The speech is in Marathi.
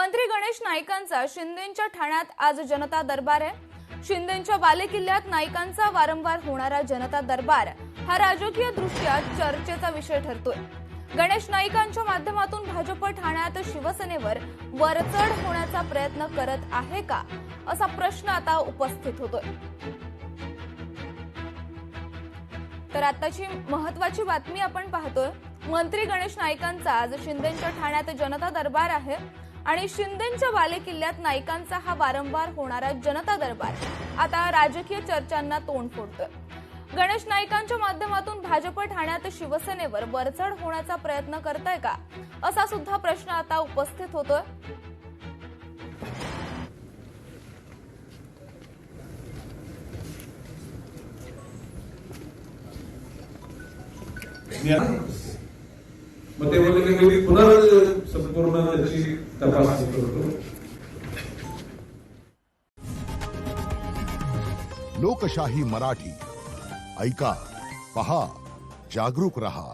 मंत्री गणेश नाईकांचा शिंदेंच्या ठाण्यात आज जनता दरबार आहे। शिंदेंच्या बालेकिल्ल्यात नाईकांचा वारंवार होणारा जनता दरबार हा राजकीय दृष्ट्या चर्चेचा विषय ठरतोय। गणेश नाईकांच्या माध्यमातून भाजप ठाण्यात शिवसेनेवर वरचढ होण्याचा प्रयत्न करत आहे का, असा प्रश्न आता उपस्थित होतोय। तर आताची महत्त्वाची बातमी आपण पाहतोय। मंत्री गणेश नाईकांचा आज शिंदेंच्या ठाण्यात जनता दरबार आहे आणि शिंदेंच्या बालेकिल्ल्यात नाईकांचा हा वारंवार होणारा जनता दरबार आता राजकीय चर्चांना तोंड फोडतोय। गणेश नाईकांच्या माध्यमातून भाजप ठाण्यात शिवसेनेवर वरचढ होण्याचा प्रयत्न करताय का, असा सुद्धा प्रश्न आता उपस्थित होतोय। मग ते बोलले की मी पुन्हा संपूर्ण त्याची तपासणी करतो। लोकशाही मराठी ऐका, पहा, जागरूक रहा।